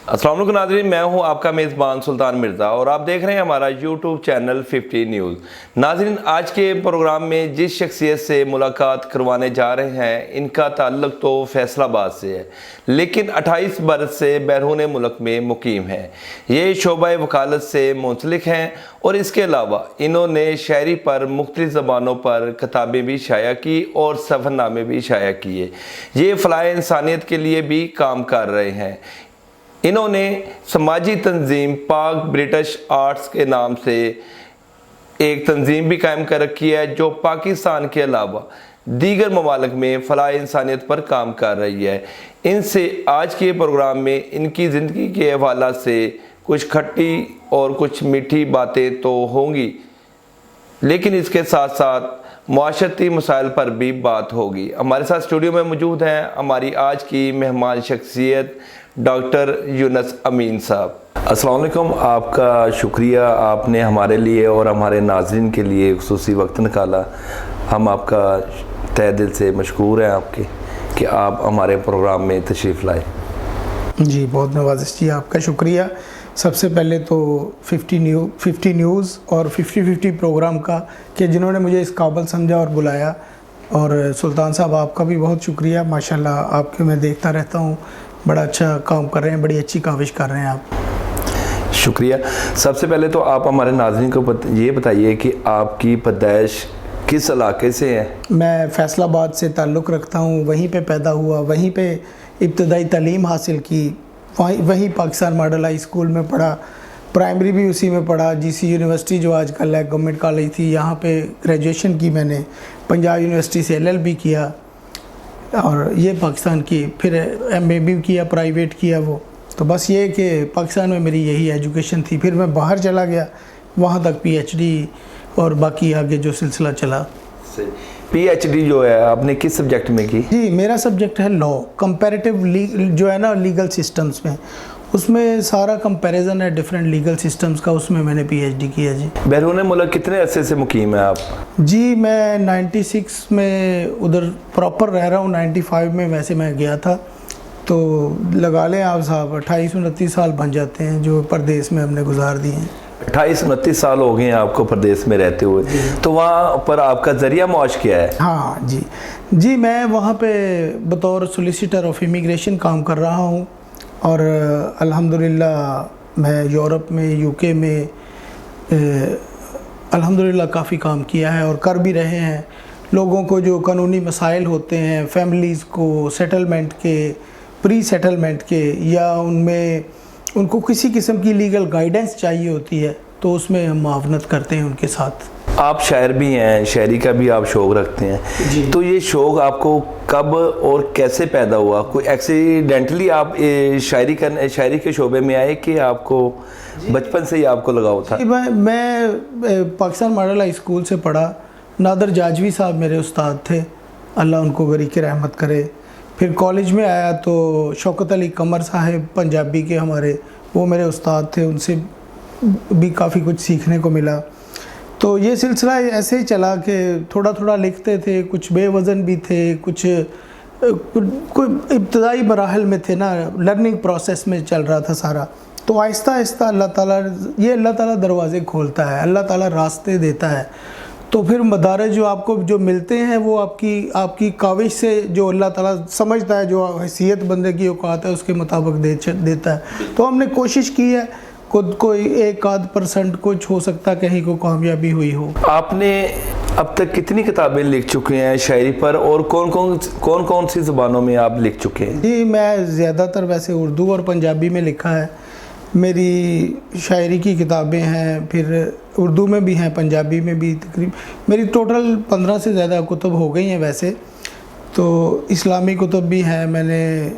अस्सलाम वालेकुम नाज़रीन, मैं हूं आपका मेज़बान सुल्तान मिर्ज़ा और आप देख रहे हैं हमारा यूट्यूब चैनल 50 न्यूज़। नाज़रीन, आज के प्रोग्राम में जिस शख्सियत से मुलाकात करवाने जा रहे हैं इनका ताल्लुक़ तो फैसलाबाद से है, लेकिन 28 बरस से बैरून मुल्क में मुकीम है। ये शोबा वकालत से मुंसलिक हैं और इसके अलावा इन्होंने शायरी पर मुख्तलिफ़ ज़बानों पर किताबें भी शाया की और सफ़रनामे भी शाया किए। ये फ़लाह इंसानियत के लिए भी काम कर रहे हैं। इन्होंने समाजी तंजीम पाक ब्रिटिश आर्ट्स के नाम से एक तंजीम भी कायम कर रखी है, जो पाकिस्तान के अलावा दीगर ममालिक में फ़लाह इंसानियत पर काम कर रही है। इनसे आज के प्रोग्राम में इनकी ज़िंदगी के हवाला से कुछ खट्टी और कुछ मीठी बातें तो होंगी, लेकिन इसके साथ साथ मुआशरती मसाइल पर भी बात होगी। हमारे साथ स्टूडियो में मौजूद हैं हमारी आज की मेहमान शख्सियत डॉक्टर यूनुस अमीन साहब। अस्सलाम वालेकुम, आपका शुक्रिया, आपने हमारे लिए और हमारे नाज़रीन के लिए खुसूसी वक्त निकाला। हम आपका तहे दिल से मशकूर हैं आपके कि आप हमारे प्रोग्राम में तशरीफ़ लाए। जी, बहुत नवाज़िश जी, आपका शुक्रिया। सबसे पहले तो 50 न्यूज़ और 50-50 प्रोग्राम का कि जिन्होंने मुझे इस काबिल समझा और बुलाया, और सुल्तान साहब आपका भी बहुत शुक्रिया। माशाल्लाह आपके मैं देखता रहता हूँ, बड़ा अच्छा काम कर रहे हैं, बड़ी अच्छी काविश कर रहे हैं आप। शुक्रिया। सबसे पहले तो आप हमारे नाज़रीन को ये बताइए कि आपकी पैदाइश किस इलाके से है? मैं फैसलाबाद से ताल्लुक़ रखता हूँ, वहीं पे पैदा हुआ, वहीं पे इब्तदाई तालीम हासिल की, वहीं पाकिस्तान मॉडल हाई स्कूल में पढ़ा, प्राइमरी भी उसी में पढ़ा। जीसी यूनिवर्सिटी जो आजकल है गवर्नमेंट कॉलेज थी, यहाँ पे ग्रेजुएशन की मैंने। पंजाब यूनिवर्सिटी से LLB किया और ये पाकिस्तान की, फिर MA भी किया, प्राइवेट किया वो। तो बस ये कि पाकिस्तान में मेरी यही एजुकेशन थी। फिर मैं बाहर चला गया, वहाँ तक PhD और बाकी आगे जो सिलसिला चला। PhD जो है आपने किस सब्जेक्ट में की? जी, मेरा सब्जेक्ट है लॉ, कंपैरेटिव जो है ना लीगल सिस्टम्स में, उसमें सारा कंपैरिजन है डिफरेंट लीगल सिस्टम्स का, उसमें मैंने PhD किया जी। बैरून मुल्क कितने अरसे से मुकीम है आप? जी, मैं 96 में उधर प्रॉपर रह रहा हूँ। 95 में वैसे मैं गया था, तो लगा लें आप साहब 28-29 साल बन जाते हैं जो परदेश में हमने गुजार दिए हैं। 28-29 साल हो गए हैं आपको परदेश में रहते हुए, तो वहाँ पर आपका ज़रिया मौज क्या है? हाँ जी, मैं वहाँ पे बतौर सोलिसिटर ऑफ इमिग्रेशन काम कर रहा हूँ, और अल्हम्दुलिल्लाह मैं यूरोप में, UK में अल्हम्दुलिल्लाह काफ़ी काम किया है और कर भी रहे हैं। लोगों को जो कानूनी मसाइल होते हैं, फैमिलीज़ को सेटलमेंट के, प्री सेटलमेंट के, या उनमें उनको किसी किस्म की लीगल गाइडेंस चाहिए होती है, तो उसमें हम मुआवनत करते हैं उनके साथ। आप शायर भी हैं, शायरी का भी आप शौक़ रखते हैं जी। तो ये शौक़ आपको कब और कैसे पैदा हुआ? कोई एक्सीडेंटली आप शायरी के शोबे में आए कि आपको बचपन से ही आपको लगाव था? मैं पाकिस्तान मॉडल हाई स्कूल से पढ़ा। नादर जाजवी साहब मेरे उस्ताद थे, अल्लाह उनको बरीक़ रहमत करे। फिर कॉलेज में आया तो शौकत अली कमर साहब पंजाबी के हमारे, वो मेरे उस्ताद थे, उनसे भी काफ़ी कुछ सीखने को मिला। तो ये सिलसिला ऐसे ही चला कि थोड़ा थोड़ा लिखते थे, कुछ बेवज़न भी थे, कुछ कोई इब्तदाई मराहल में थे ना, लर्निंग प्रोसेस में चल रहा था सारा। तो आहिस्ता आहिस्ता अल्लाह ताला दरवाज़े खोलता है, अल्लाह ताला रास्ते देता है। तो फिर मदारज जो आपको जो मिलते हैं वो आपकी काविश से जो अल्लाह ताला समझता है, जो हैसियत बंदे की औकात है उसके मुताबिक देता है। तो हमने कोशिश की है, खुद कोई 1-8% कुछ हो सकता कहीं को कामयाबी हुई हो। आपने अब तक कितनी किताबें लिख चुके हैं शायरी पर, और कौन कौन सी ज़बानों में आप लिख चुके हैं? जी, मैं ज़्यादातर वैसे उर्दू और पंजाबी में लिखा है। मेरी शायरी की किताबें हैं, फिर उर्दू में भी हैं, पंजाबी में भी। तकरीबन मेरी टोटल 15 से ज़्यादा कुतुब हो गई हैं वैसे तो। इस्लामी कुतुब भी हैं, मैंने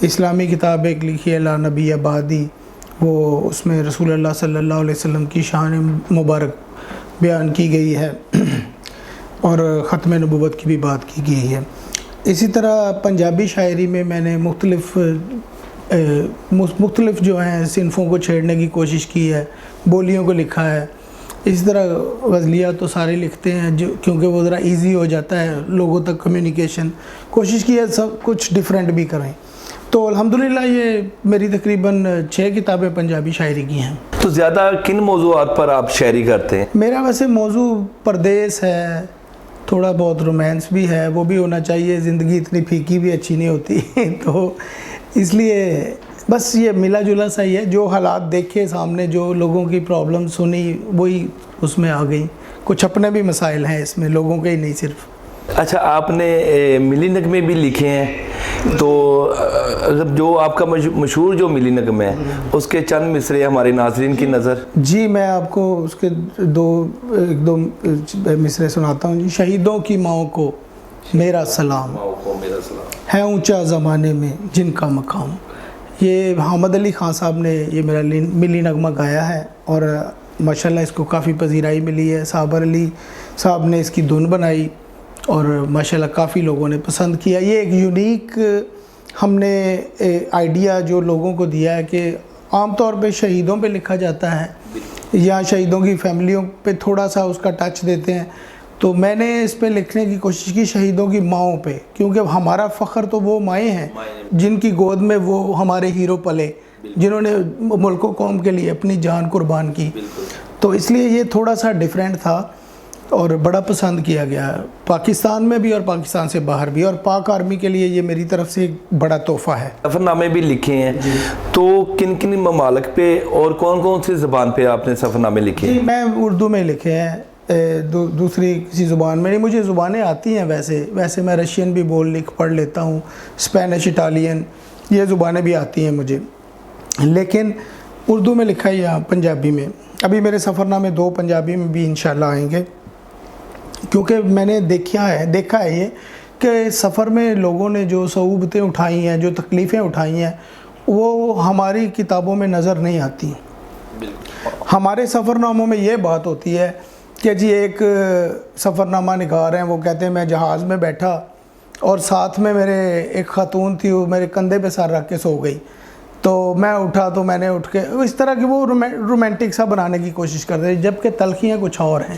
इस्लामी किताब एक लिखी है ला नबी आबादी, वो उसमें रसूलुल्लाह सल्लल्लाहु अलैहि वसल्लम की शान मुबारक बयान की गई है और ख़त्म नबूवत की भी बात की गई है। इसी तरह पंजाबी शायरी में मैंने मुख्तलिफ़ जो हैं सिनफ़ों को छेड़ने की कोशिश की है, बोलियों को लिखा है। इसी तरह गज़लिया तो सारे लिखते हैं, जो क्योंकि वो ज़रा इजी हो जाता है लोगों तक कम्युनिकेशन। कोशिश की है सब कुछ डिफरेंट भी करें। तो تو الحمدللہ یہ میری تقریباً 6 کتابیں پنجابی شاعری کی ہیں. تو زیادہ کن موضوعات پر آپ شاعری کرتے ہیں؟ میرا ویسے موضوع پردیس ہے, تھوڑا بہت رومانس بھی ہے, وہ بھی ہونا چاہیے, زندگی اتنی پھیکی بھی اچھی نہیں ہوتی تو اس لیے بس یہ ملا جلا سا ہی ہے, جو حالات دیکھے سامنے, جو لوگوں کی پرابلم سنی وہی اس میں آ گئی. کچھ اپنے بھی مسائل ہیں اس میں, لوگوں کے ہی نہیں صرف. اچھا, آپ نے ملی نغمے بھی لکھے ہیں, تو جو آپ کا مشہور جو ملی نغمہ ہے اس کے چند مصرے ہمارے ناظرین کی نظر. جی میں آپ کو اس کے ایک دو مصرے سناتا ہوں. جی, شہیدوں کی ماؤں کو میرا سلام, ہے اونچا زمانے میں جن کا مقام. یہ حامد علی خان صاحب نے یہ میرا ملی نغمہ گایا ہے, اور ماشاءاللہ اس کو کافی پذیرائی ملی ہے. صابر علی صاحب نے اس کی دھن بنائی اور ماشاءاللہ کافی لوگوں نے پسند کیا. یہ ایک یونیک ہم نے آئیڈیا جو لوگوں کو دیا ہے کہ عام طور پہ شہیدوں پہ لکھا جاتا ہے یا شہیدوں کی فیملیوں پہ تھوڑا سا اس کا ٹچ دیتے ہیں, تو میں نے اس پہ لکھنے کی کوشش کی شہیدوں کی ماؤں پہ, کیونکہ ہمارا فخر تو وہ مائیں ہیں جن کی گود میں وہ ہمارے ہیرو پلے, جنہوں نے ملک و قوم کے لیے اپنی جان قربان کی. تو اس لیے یہ تھوڑا سا ڈیفرنٹ تھا اور بڑا پسند کیا گیا پاکستان میں بھی اور پاکستان سے باہر بھی, اور پاک آرمی کے لیے یہ میری طرف سے ایک بڑا تحفہ ہے. سفر نامے بھی لکھے ہیں, تو کن کن ممالک پہ اور کون کون سی زبان پہ آپ نے سفر نامے لکھے ہیں؟ میں اردو میں لکھے ہیں, دوسری کسی زبان میں نہیں. مجھے زبانیں آتی ہیں ویسے میں رشین بھی بول لکھ پڑھ لیتا ہوں, اسپینش, اٹالین, یہ زبانیں بھی آتی ہیں مجھے, لیکن اردو میں لکھا ہے یا پنجابی میں. ابھی میرے سفر نامے 2 پنجابی میں بھی انشاءاللہ آئیں گے, کیونکہ میں نے دیکھا ہے یہ کہ سفر میں لوگوں نے جو صعوبتیں اٹھائی ہیں, جو تکلیفیں اٹھائی ہیں, وہ ہماری کتابوں میں نظر نہیں آتی. ہمارے سفر ناموں میں یہ بات ہوتی ہے کہ جی ایک سفر نامہ نگار ہیں, وہ کہتے ہیں میں جہاز میں بیٹھا اور ساتھ میں میرے ایک خاتون تھی, وہ میرے کندھے پہ سر رکھ کے سو گئی, تو میں اٹھا تو میں نے اٹھ کے اس طرح کی وہ رومانٹک سا بنانے کی کوشش کرتے ہیں, جبکہ تلخیاں کچھ اور ہیں,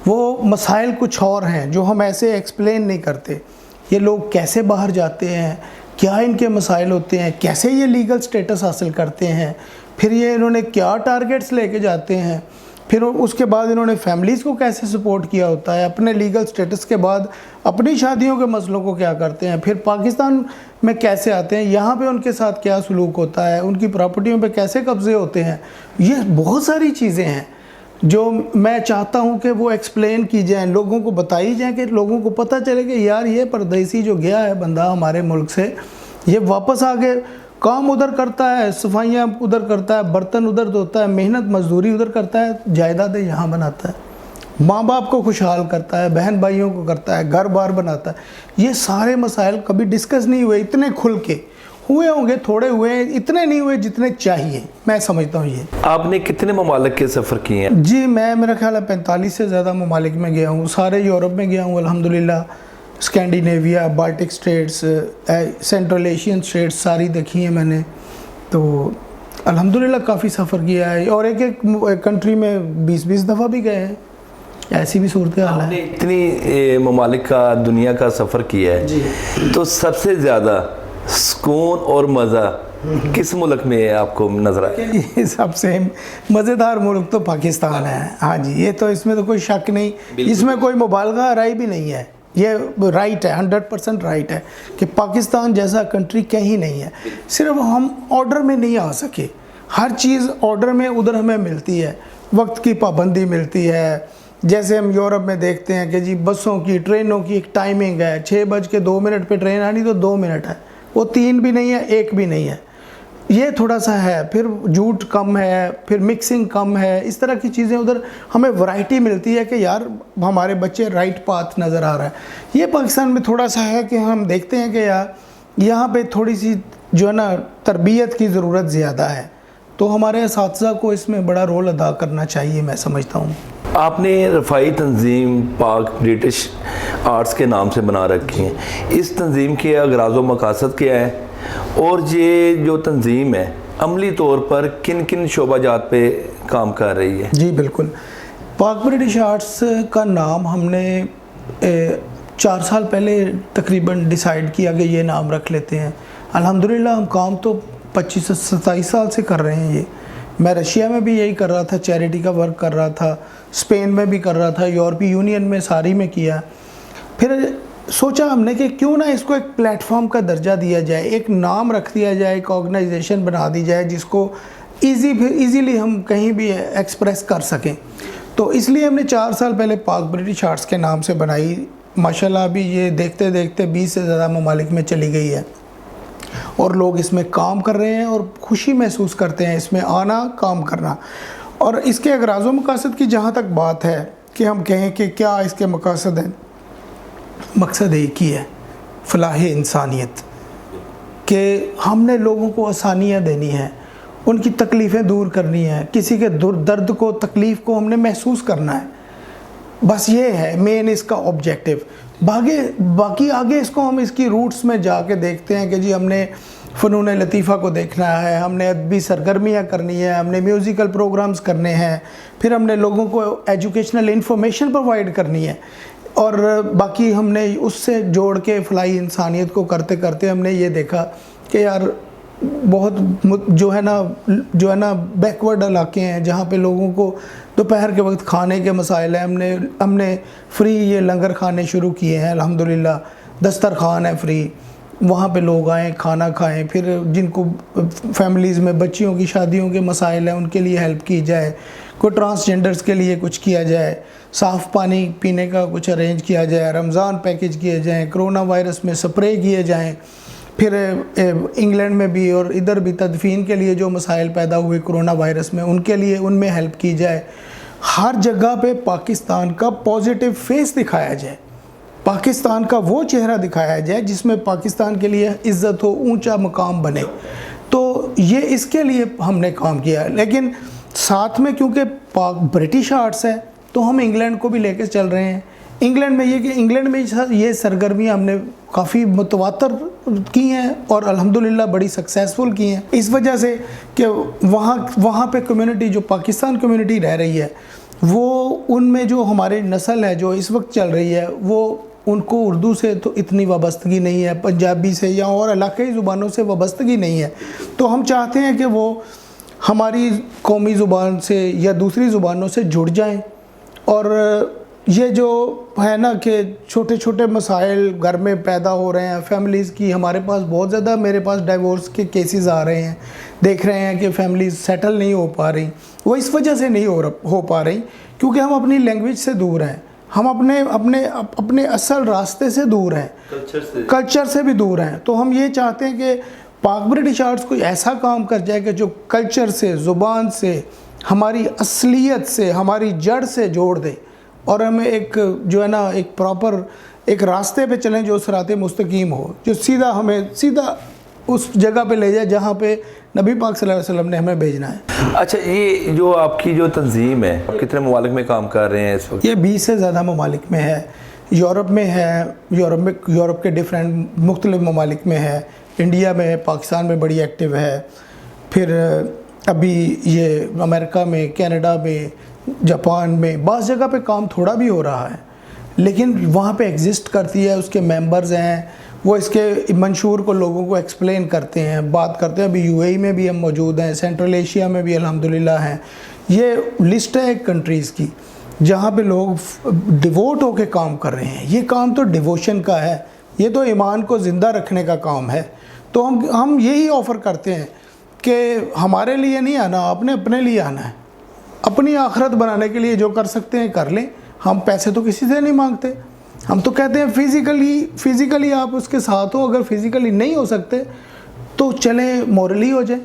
وہ مسائل کچھ اور ہیں جو ہم ایسے ایکسپلین نہیں کرتے. یہ لوگ کیسے باہر جاتے ہیں, کیا ان کے مسائل ہوتے ہیں, کیسے یہ لیگل سٹیٹس حاصل کرتے ہیں, پھر یہ انہوں نے کیا ٹارگیٹس لے کے جاتے ہیں, پھر اس کے بعد انہوں نے فیملیز کو کیسے سپورٹ کیا ہوتا ہے, اپنے لیگل سٹیٹس کے بعد اپنی شادیوں کے مسئلوں کو کیا کرتے ہیں, پھر پاکستان میں کیسے آتے ہیں, یہاں پہ ان کے ساتھ کیا سلوک ہوتا ہے, ان کی پراپرٹیوں پہ کیسے قبضے ہوتے ہیں. یہ بہت ساری چیزیں ہیں جو میں چاہتا ہوں کہ وہ ایکسپلین کی جائیں, لوگوں کو بتائی جائیں, کہ لوگوں کو پتہ چلے کہ یار یہ پردیسی جو گیا ہے بندہ ہمارے ملک سے, یہ واپس آ کے کام ادھر کرتا ہے, صفائیاں ادھر کرتا ہے, برتن ادھر دھوتا ہے, محنت مزدوری ادھر کرتا ہے, جائیدادیں یہاں بناتا ہے, ماں باپ کو خوشحال کرتا ہے, بہن بھائیوں کو کرتا ہے, گھر بار بناتا ہے. یہ سارے مسائل کبھی ڈسکس نہیں ہوئے, اتنے کھل کے ہوئے ہوں گے, تھوڑے ہوئے, اتنے نہیں ہوئے جتنے چاہیے, میں سمجھتا ہوں. یہ آپ نے کتنے ممالک کے سفر کیے ہیں؟ جی میں میرا خیال ہے 45 سے زیادہ ممالک میں گیا ہوں, سارے یورپ میں گیا ہوں الحمدللہ, Scandinavia, Baltic states, central Asian states ساری دیکھی ہیں میں نے, تو الحمدللہ کافی سفر کیا ہے, اور ایک کنٹری میں 20 دفعہ بھی گئے ہیں, ایسی بھی صورتحال ہے. آپ نے اتنی ممالک کا, دنیا کا سفر کیا ہے, تو سب سے زیادہ سکون اور مزہ کس ملک میں آپ کو نظر آیا؟ سب سے مزیدار ملک تو پاکستان ہے. ہاں جی, یہ تو اس میں تو کوئی شک نہیں, اس میں کوئی مبالغہ رائے بھی نہیں ہے, یہ رائٹ ہے, 100% رائٹ ہے کہ پاکستان جیسا کنٹری کہیں نہیں ہے. صرف ہم آرڈر میں نہیں آ سکے, ہر چیز آرڈر میں ادھر ہمیں ملتی ہے, وقت کی پابندی ملتی ہے. جیسے ہم یورپ میں دیکھتے ہیں کہ جی بسوں کی, ٹرینوں کی ایک ٹائمنگ ہے, 6:02 پہ ٹرین آنی تو 2 منٹ ہے, وہ 3 بھی نہیں ہے, 1 بھی نہیں ہے. یہ تھوڑا سا ہے. پھر جھوٹ کم ہے, پھر مکسنگ کم ہے, اس طرح کی چیزیں ادھر ہمیں ورائٹی ملتی ہے کہ یار ہمارے بچے رائٹ پاتھ نظر آ رہا ہے. یہ پاکستان میں تھوڑا سا ہے کہ ہم دیکھتے ہیں کہ یار یہاں پہ تھوڑی سی جو ہے نا تربیت کی ضرورت زیادہ ہے, تو ہمارے اساتذہ کو اس میں بڑا رول ادا کرنا چاہیے, میں سمجھتا ہوں. آپ نے رفاعی تنظیم پاک برٹش آرٹس کے نام سے بنا رکھی ہیں, اس تنظیم کے اغراض و مقاصد کیا ہے, اور یہ جو تنظیم ہے عملی طور پر کن کن شعبہ جات پہ کام کر رہی ہے؟ جی بالکل, پاک برٹش آرٹس کا نام ہم نے 4 سال پہلے تقریباً ڈیسائیڈ کیا کہ یہ نام رکھ لیتے ہیں. अल्हम्दुलिल्लाह हम काम तो 25 से 27 साल से कर रहे हैं ये। मैं रशिया में भी यही कर रहा था, चैरिटी का वर्क कर रहा था, स्पेन में भी कर रहा था, यूरोपीय यूनियन में सारी में किया। फिर सोचा हमने कि क्यों ना इसको एक प्लेटफॉर्म का दर्जा दिया जाए, एक नाम रख दिया जाए, एक ऑर्गेनाइजेशन बना दी जाए जिसको ईज़िली हम कहीं भी एक्सप्रेस कर सकें। तो इसलिए हमने 4 साल पहले पाक ब्रिटिश आर्ट्स के नाम से बनाई। माशाल्लाह अभी ये देखते देखते 20 से ज़्यादा ममालिक में चली गई है और लोग इसमें काम कर रहे हैं और खुशी महसूस करते हैं इसमें आना, काम करना। और इसके अगराज़ व मकासद की जहाँ तक बात है कि हम कहें कि क्या इसके मकासद हैं, मकसद एक ही है, फलाह इंसानियत, कि हमने लोगों को आसानियाँ देनी है, उनकी तकलीफ़ें दूर करनी है, किसी के दर्द को, तकलीफ़ को हमने महसूस करना है। बस ये है मेन इसका ऑब्जेक्टिव। बाकी आगे इसको हम इसकी रूट्स में जाके देखते हैं कि जी हमने फ़नून लतीफ़ा को देखना है, हमने अदबी सरगर्मियाँ करनी है, हमने म्यूज़िकल प्रोग्राम्स करने हैं, फिर हमने लोगों को एजुकेशनल इंफॉर्मेशन प्रोवाइड करनी है, और बाकी हमने उससे जोड़ के फलाही इंसानियत को करते करते हमने ये देखा कि यार बहुत जो है ना बैकवर्ड इलाके हैं जहाँ पे लोगों को दोपहर के वक्त खाने के मसाइल हैं। हमने फ्री ये लंगर खाने शुरू किए हैं, अल्हम्दुलिल्लाह दस्तरखान है फ्री, वहाँ पे लोग आएँ खाना खाएं। फिर जिनको फैमिलीज़ में बच्चियों की शादियों के मसाइल हैं उनके लिए हेल्प की जाए, कोई ट्रांसजेंडर्स के लिए कुछ किया जाए, साफ़ पानी पीने का कुछ अरेंज किया जाए, रमज़ान पैकेज किए जाएँ, कोरोना वायरस में स्प्रे किए जाएँ। फिर इंग्लैंड में भी और इधर भी तदफीन के लिए जो मसाइल पैदा हुए कोरोना वायरस में, उनके लिए उनमें हेल्प की जाए। हर जगह पे पाकिस्तान का पॉजिटिव फेस दिखाया जाए, पाकिस्तान का वो चेहरा दिखाया जाए जिसमें पाकिस्तान के लिए इज़्ज़त हो, ऊंचा मकाम बने। तो ये इसके लिए हमने काम किया। लेकिन साथ में क्योंकि पाक ब्रिटिश आर्ट्स है तो हम इंग्लैंड को भी लेकर चल रहे हैं। इंग्लैंड में ये कि इंग्लैंड में ये सरगर्मियाँ हमने काफ़ी मुतवातर की हैं और अल्हम्दुलिल्लाह बड़ी सक्सेसफुल की हैं, इस वजह से कि वहाँ पे कम्युनिटी जो पाकिस्तान कम्युनिटी रह रही है, वो उनमें जो हमारी नस्ल है जो इस वक्त चल रही है, वो उनको उर्दू से तो इतनी वाबस्तगी नहीं है, पंजाबी से या और इलाक़ाई ज़ुबानों से वाबस्तगी नहीं है। तो हम चाहते हैं कि वो हमारी कौमी ज़ुबान से या दूसरी ज़ुबानों से जुड़ जाएं। और ये जो है ना कि छोटे छोटे मसाइल घर में पैदा हो रहे हैं फैमिलीज़ की, हमारे पास बहुत ज़्यादा, मेरे पास डाइवोर्स के केसेस आ रहे हैं, देख रहे हैं कि फैमिलीज़ सेटल नहीं हो पा रही। वो इस वजह से नहीं हो पा रही क्योंकि हम अपनी लैंग्वेज से दूर हैं, हम अपने असल रास्ते से दूर हैं, कल्चर से भी दूर हैं। तो हम ये चाहते हैं कि पाक ब्रिटिश आर्ट्स कोई ऐसा काम कर जाए कि जो कल्चर से, ज़ुबान से, हमारी असलियत से, हमारी जड़ से जोड़ दे और हमें एक जो है ना एक प्रॉपर एक रास्ते पे चलें जो सिराते मुस्तकीम हो, जो सीधा उस जगह पे ले जाए जहाँ पे नबी पाक सल्लल्लाहु अलैहि वसल्लम ने हमें भेजना है। अच्छा, ये जो आपकी जो तंजीम है, आप कितने ममालिक में काम कर रहे हैं इस वक्त? ये 20 से ज़्यादा ममालिक में है, यूरोप में है, यूरोप के डिफरेंट मुख्तलिफ ममालिक में है, इंडिया में है, पाकिस्तान में बड़ी एक्टिव है, फिर अभी ये अमेरिका में, कनाडा में, जापान में, बाज़ जगह पे काम थोड़ा भी हो रहा है लेकिन वहाँ पे एग्जिस्ट करती है, उसके मेंबर्स हैं, वो इसके मंशूर को लोगों को एक्सप्लेन करते हैं, बात करते हैं। अभी यूएई में भी हम मौजूद हैं, सेंट्रल एशिया में भी अल्हम्दुलिल्लाह हैं। ये लिस्ट है कंट्रीज़ की जहाँ पे लोग डिवोट होके काम कर रहे हैं। ये काम तो डिवोशन का है, ये तो ईमान को ज़िंदा रखने का काम है। तो हम यही ऑफ़र करते हैं कि हमारे लिए नहीं आना, आपने अपने लिए आना है, अपनी आखिरत बनाने के लिए जो कर सकते हैं कर लें। हम पैसे तो किसी से नहीं मांगते, हम तो कहते हैं फिज़िकली आप उसके साथ हो, अगर फिज़िकली नहीं हो सकते तो चलें मॉरली हो जाए,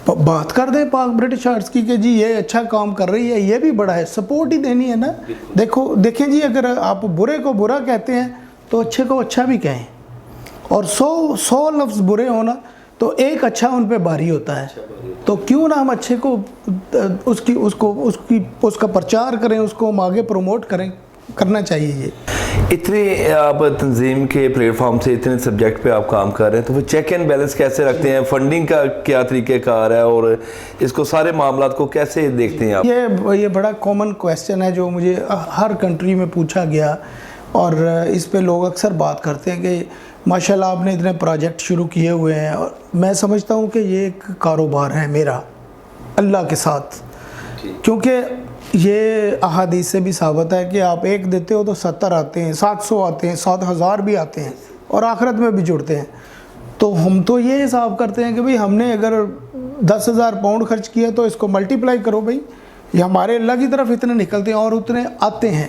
बात कर दें पाक ब्रिटिश आर्ट्स की कि जी ये अच्छा काम कर रही है, ये भी बड़ा है, सपोर्ट ही देनी है ना। देखें जी, अगर आप बुरे को बुरा कहते हैं तो अच्छे को अच्छा भी कहें, और 100 लफ्ज़ बुरे होना तो एक अच्छा उन पे भारी होता है। तो क्यों ना हम अच्छे को उसका प्रचार करें, उसको हम आगे प्रमोट करें, करना चाहिए। ये इतने आप तंजीम के प्लेटफॉर्म से इतने सब्जेक्ट पे आप काम कर रहे हैं, तो वो चेक एंड बैलेंस कैसे रखते हैं? फंडिंग का क्या तरीक़ेकार है और इसको सारे मामलात को कैसे देखते हैं आप? ये बड़ा कॉमन क्वेश्चन है जो मुझे हर कंट्री में पूछा गया, और इस पे लोग अक्सर बात करते हैं कि माशाल्लाह आपने इतने प्रोजेक्ट शुरू किए हुए हैं, और मैं समझता हूँ कि ये एक कारोबार है मेरा अल्लाह के साथ, क्योंकि ये अहादीस से भी साबित है कि आप एक देते हो तो 70 आते हैं, 700 आते हैं, 7,000 भी आते हैं और आखिरत में भी जुड़ते हैं। तो हम तो ये हिसाब करते हैं कि भाई हमने अगर 10,000 पाउंड खर्च किया तो इसको मल्टीप्लाई करो भाई, ये हमारे अल्लाह की तरफ इतने निकलते हैं और उतने आते हैं।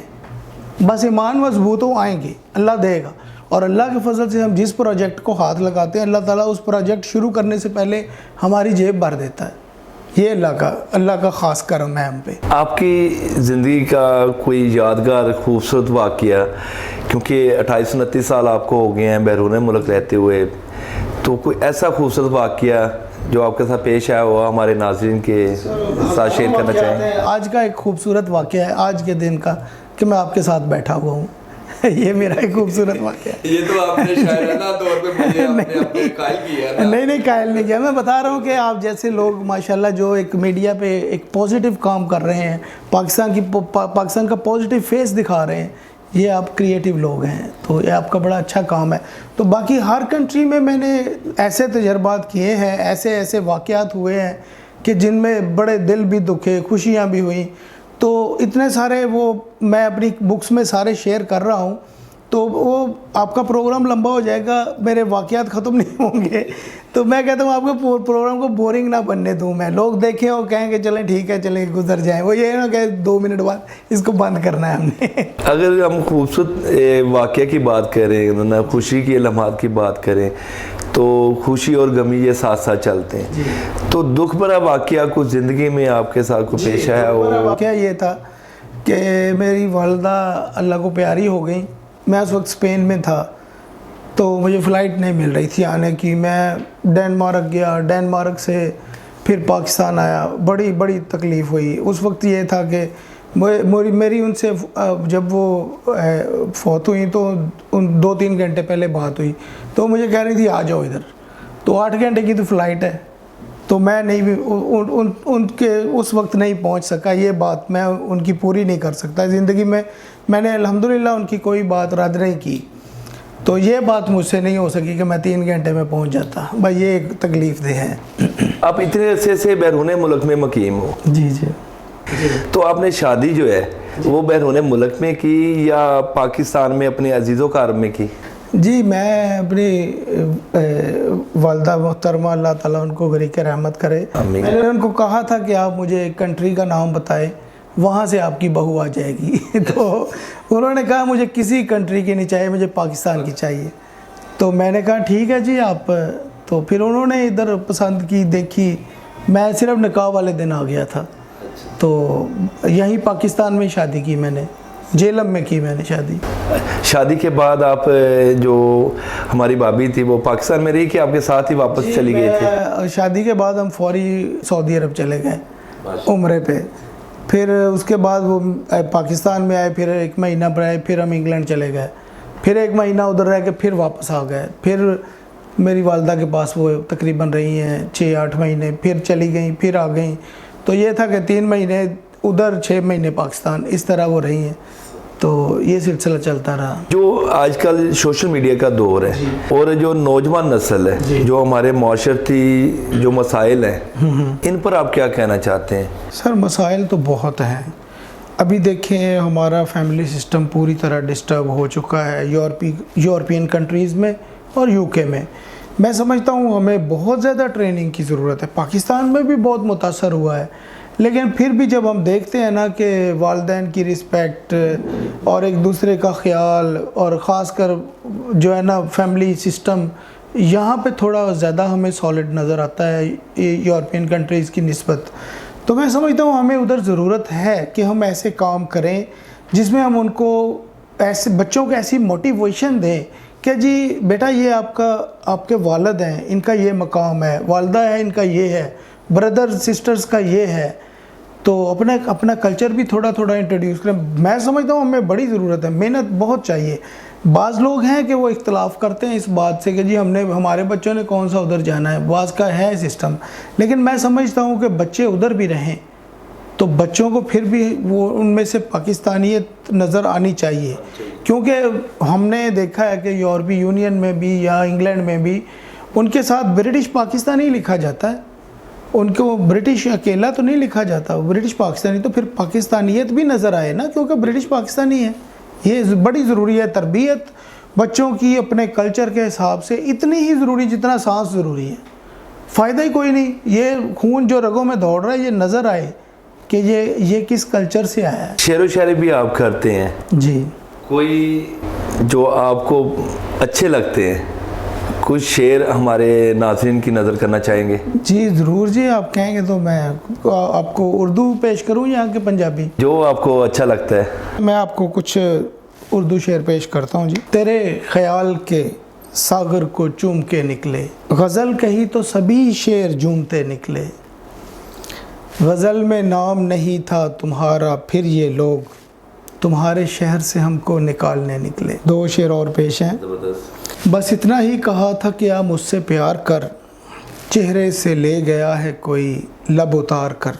बस ईमान मजबूत हो, आएंगे, अल्लाह देगा। और अल्लाह के फजल से हम जिस प्रोजेक्ट को हाथ लगाते हैं, अल्लाह ताला उस प्रोजेक्ट शुरू करने से पहले हमारी जेब भर देता है। ये अल्लाह का ख़ास करम है हम पे। आपकी ज़िंदगी का कोई यादगार खूबसूरत वाक़या, क्योंकि 28-29 साल आपको हो गए हैं बैरून मुल्क रहते हुए, तो कोई ऐसा खूबसूरत वाक़या जो आपके साथ पेश आया हुआ हमारे नाज़रीन के साथ शेयर करना चाहें? आज का एक खूबसूरत वाक़या है आज के दिन का कि मैं आपके साथ बैठा हुआ हूँ। ये मेरा एक खूबसूरत वाक़या है। ये तो आपने शायराना तौर पे मुझे अपने कायल किया ना। नहीं कायल नहीं किया, मैं बता रहा हूँ कि आप जैसे लोग माशाल्लाह जो एक मीडिया पे एक पॉजिटिव काम कर रहे हैं, पाकिस्तान का पॉजिटिव फेस दिखा रहे हैं, ये आप क्रिएटिव लोग हैं, तो ये आपका बड़ा अच्छा काम है। तो बाकी हर कंट्री में मैंने ऐसे तजर्बात किए हैं, ऐसे वाक़यात हुए हैं कि जिनमें बड़े दिल भी दुखे, खुशियाँ भी हुई। तो इतने सारे वो मैं अपनी बुक्स में सारे शेयर कर रहा हूँ, तो वो आपका प्रोग्राम लंबा हो जाएगा, मेरे वाक़यात ख़त्म नहीं होंगे। तो मैं कहता हूँ आपके प्रोग्राम को बोरिंग ना बनने दूँ मैं, लोग देखें और कहें कि चलें ठीक है, चलें गुजर जाएं, वो ये ना कि 2 मिनट बाद इसको बंद करना है हमने। अगर हम खूबसूरत वाक़या की बात करें ना, खुशी की लम्हात की बात करें, तो खुशी और गमी ये साथ साथ चलते हैं। तो दुख भरा वाक़या कुछ ज़िंदगी में आपके साथ को पेश आया हो? वाक़या ये था कि मेरी वालदा अल्लाह को प्यारी हो गई। मैं उस वक्त स्पेन में था, तो मुझे फ़्लाइट नहीं मिल रही थी आने की। मैं डेनमार्क गया, डेनमार्क से फिर पाकिस्तान आया, बड़ी तकलीफ़ हुई। उस वक्त ये था कि मेरी उनसे जब वो फौत हुई तो उन 2-3 घंटे पहले बात हुई, तो मुझे कह रही थी आ जाओ इधर। तो 8 घंटे की तो फ़्लाइट है, तो मैं नहीं भी उनके उस वक्त नहीं पहुंच सका। ये बात मैं उनकी पूरी नहीं कर सकता ज़िंदगी में। मैंने अल्हम्दुलिल्लाह उनकी कोई बात रद्द नहीं की, तो ये बात मुझसे नहीं हो सकी कि मैं 3 घंटे में पहुंच जाता। भाई ये एक तकलीफ़ दे है। आप इतने अरसे से बैरून मुल्क में मुकीम हो? जी। तो आपने शादी जो है वो बैरून मुल्क में की या पाकिस्तान में अपने अजीज़ो कार में की? जी, मैं अपनी वालदा मोहतरमा अल्लाह ताला उनको गरीक रहमत करे, मैंने उनको कहा था कि आप मुझे एक कंट्री का नाम बताएं, वहाँ से आपकी बहू आ जाएगी। तो उन्होंने कहा मुझे किसी कंट्री की नहीं चाहिए, मुझे पाकिस्तान की चाहिए। तो मैंने कहा ठीक है जी आप। तो फिर उन्होंने इधर पसंद की, देखी। मैं सिर्फ निकाह वाले दिन आ गया था, तो यहीं पाकिस्तान में शादी की मैंने, जेलम में की मैंने शादी। शादी के बाद आप जो हमारी भाभी थी वो पाकिस्तान में रही कि आपके साथ ही वापस चली गई थी? शादी के बाद हम फौरी सऊदी अरब चले गए उम्रे पे। फिर उसके बाद वो पाकिस्तान में आए, फिर 1 महीना पर आए, फिर हम इंग्लैंड चले गए, फिर 1 महीना उधर रह के फिर वापस आ गए। फिर मेरी वालदा के पास वो तकरीबन रही हैं 6-8 महीने, फिर चली गई, फिर आ गई। तो ये था कि 3 महीने उधर, 6 महीने पाकिस्तान, इस तरह वो रही हैं। तो ये सिलसिला चलता रहा। जो आजकल सोशल मीडिया का दौर है और जो नौजवान नस्ल है, जो हमारे माशरती जो मसाइल हैं, इन पर आप क्या कहना चाहते हैं? सर मसाइल तो बहुत हैं। अभी देखें हमारा फैमिली सिस्टम पूरी तरह डिस्टर्ब हो चुका है यूरोपियन कंट्रीज़ में और यूके में। मैं समझता हूँ हमें बहुत ज़्यादा ट्रेनिंग की ज़रूरत है। पाकिस्तान में भी बहुत मुतासर हुआ है, लेकिन फिर भी जब हम देखते हैं ना कि वालिदैन की रिस्पेक्ट और एक दूसरे का ख्याल, और ख़ास कर जो है ना फैमिली सिस्टम, यहाँ पे थोड़ा ज़्यादा हमें सॉलिड नज़र आता है यूरोपियन कंट्रीज़ की निस्बत। तो मैं समझता हूँ हमें उधर ज़रूरत है कि हम ऐसे काम करें जिसमें हम उनको ऐसे बच्चों को ऐसी मोटिवेशन दें कि जी बेटा ये आपके वालिद हैं, इनका ये मकाम है, वालदा है इनका ये है, ब्रदर सिस्टर्स का ये है। तो अपना कल्चर भी थोड़ा थोड़ा इंट्रोड्यूस करें। मैं समझता हूँ हमें बड़ी ज़रूरत है, मेहनत बहुत चाहिए। बाज़ लोग हैं कि वो इख्तलाफ करते हैं इस बात से कि जी हमारे बच्चों ने कौन सा उधर जाना है, बाज़ का है सिस्टम। लेकिन मैं समझता हूँ कि बच्चे उधर भी रहें तो बच्चों को फिर भी वो उनमें से पाकिस्तानियत नज़र आनी चाहिए, क्योंकि हमने देखा है कि यूरोपीय यूनियन में भी या इंग्लैंड में भी उनके साथ ब्रिटिश पाकिस्तानी लिखा जाता है, उनको ब्रिटिश अकेला तो नहीं लिखा जाता, ब्रिटिश पाकिस्तानी। तो फिर पाकिस्तानियत भी नज़र आए ना, क्योंकि ब्रिटिश पाकिस्तानी है। ये बड़ी ज़रूरी है, तरबियत बच्चों की अपने कल्चर के हिसाब से इतनी ही ज़रूरी जितना सांस ज़रूरी है। फ़ायदा ही कोई नहीं, ये खून जो रगों में दौड़ रहा है ये नज़र आए कि ये किस कल्चर से आया है। शेर व शायरी भी आप करते हैं जी। कोई जो आपको अच्छे लगते हैं, कुछ शेर हमारे नाज़रीन की नज़र करना चाहेंगे? जी ज़रूर जी, आप कहेंगे तो मैं आपको उर्दू पेश करूं या कि पंजाबी? जो आपको अच्छा लगता है। मैं आपको कुछ उर्दू शेर पेश करता हूं जी। तेरे ख्याल के सागर को चूम के निकले, गज़ल कही तो सभी शेर झूमते निकले। गज़ल में नाम नहीं था तुम्हारा, फिर ये लोग तुम्हारे शहर से हमको निकालने निकले। दो शेर और पेश हैं। बस इतना ही कहा था कि आप मुझसे प्यार कर, चेहरे से ले गया है कोई लब उतार कर।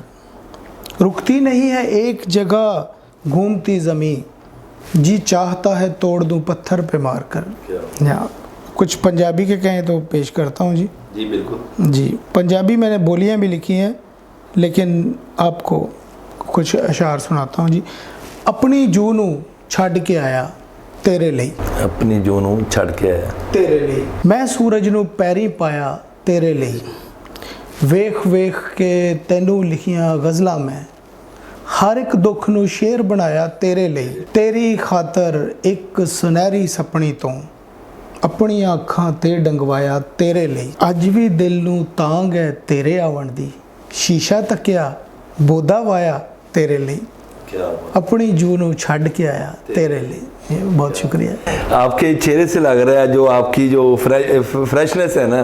रुकती नहीं है एक जगह घूमती ज़मीं, जी चाहता है तोड़ दूं पत्थर पे मार कर। या कुछ पंजाबी के कहें तो पेश करता हूँ जी। जी बिल्कुल जी। पंजाबी मैंने बोलियाँ भी लिखी हैं, लेकिन आपको कुछ अशार सुनाता हूँ जी। अपनी जूनू छड़ के आया तेरे ਲਈ, अपनी जूनू छड़ के आया तेरे ਲਈ। मैं सूरज ਨੂੰ ਪੈਰੀ ਪਾਇਆ तेरे ਲਈ, ਵੇਖ ਵੇਖ ਕੇ ਤੈਨੂੰ ਲਿਖੀਆਂ ਗਜ਼ਲਾਂ ਮੈਂ, ਹਰ ਇੱਕ ਦੁੱਖ ਨੂੰ ਸ਼ੇਰ ਬਣਾਇਆ ਤੇਰੇ ਲਈ। ਤੇਰੀ ਖਾਤਰ ਇੱਕ ਸੁਨਹਿਰੀ ਸਪਣੀ ਤੋਂ ਆਪਣੀਆਂ ਅੱਖਾਂ ਤੇ ਡੰਗਵਾਇਆ ਤੇਰੇ ਲਈ। ਅੱਜ ਵੀ ਦਿਲ ਨੂੰ ਤਾਂਗ ਹੈ ਤੇਰੇ ਆਵਣ ਦੀ, ਸ਼ੀਸ਼ਾ ਤੱਕਿਆ ਬੋਦਾ ਵਾਇਆ ਤੇਰੇ ਲਈ। अपनी जूनू छड़ के आया तेरे लिए। बहुत शुक्रिया। आपके चेहरे से लग रहा है जो आपकी जो फ्रेशनेस है ना,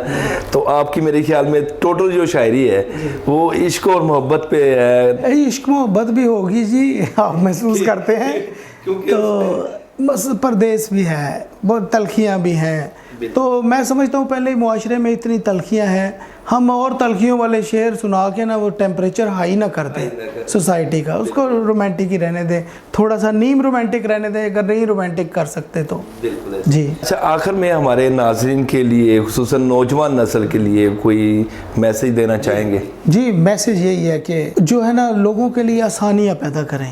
तो आपकी मेरे ख्याल में टोटल जो शायरी है वो इश्क और मोहब्बत पे है। इश्क मोहब्बत भी होगी जी, आप महसूस करते हैं तो बस परदेस भी है, बहुत तलखियाँ भी हैं। तो मैं समझता हूँ पहले ही मुआशरे में इतनी तलखियाँ हैं, हम और तलखियों वाले शेर सुना के ना वो टेम्परेचर हाई ना कर दें सोसाइटी का, उसको रोमांटिक ही रहने दें, थोड़ा सा नीम रोमांटिक रहने दें अगर नहीं रोमांटिक कर सकते तो। बिल्कुल जी। अच्छा, आखिर में हमारे नाज़रीन के लिए, खुसूसन नौजवान नस्ल के लिए कोई मैसेज देना चाहेंगे? जी, मैसेज यही है कि जो है ना लोगों के लिए आसानियाँ पैदा करें।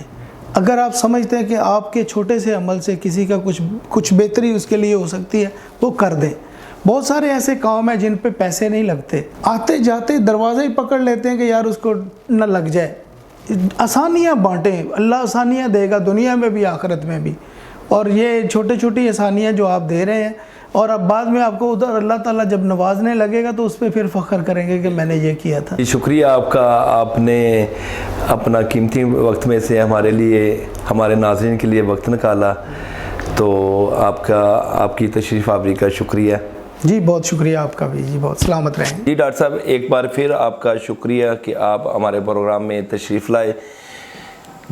अगर आप समझते हैं कि आपके छोटे से अमल से किसी का कुछ बेहतरी उसके लिए हो सकती है, वो कर दें। बहुत सारे ऐसे काम हैं जिन पे पैसे नहीं लगते, आते जाते दरवाज़ा ही पकड़ लेते हैं कि यार उसको न लग जाए। आसानियाँ बांटें, अल्लाह आसानियाँ देगा दुनिया में भी आखिरत में भी। और ये छोटी छोटी आसानियाँ जो आप दे रहे हैं, और अब बाद में आपको उधर अल्लाह ताला जब नवाजने लगेगा तो उस पर फिर फ़ख्र करेंगे कि मैंने ये किया था। शुक्रिया आपका, आपने अपना कीमती वक्त में से हमारे लिए, हमारे नाज़रीन के लिए वक्त निकाला, तो आपकी तशरीफ़ आवरी का शुक्रिया जी। बहुत शुक्रिया आपका भी जी, बहुत सलामत रहें जी। डॉक्टर साहब, एक बार फिर आपका शुक्रिया कि आप हमारे प्रोग्राम में तशरीफ़ लाए।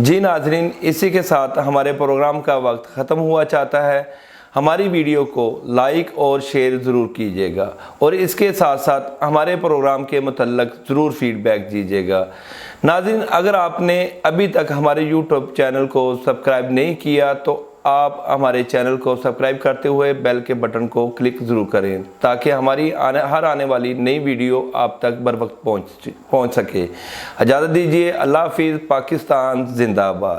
जी नाज़रीन, इसी के साथ हमारे प्रोग्राम का वक्त ख़त्म हुआ चाहता है। हमारी वीडियो को लाइक और शेयर ज़रूर कीजिएगा, और इसके साथ साथ हमारे प्रोग्राम के मुतल्लक ज़रूर फीडबैक दीजिएगा। नाज़रीन, अगर आपने अभी तक हमारे यूट्यूब चैनल को सब्सक्राइब नहीं किया तो आप हमारे चैनल को सब्सक्राइब करते हुए बेल के बटन को क्लिक ज़रूर करें, ताकि हमारी हर आने वाली नई वीडियो आप तक बर वक्त पहुँच सके। इजाज़त दीजिए। अल्लाह हाफ़िज़। पाकिस्तान जिंदाबाद।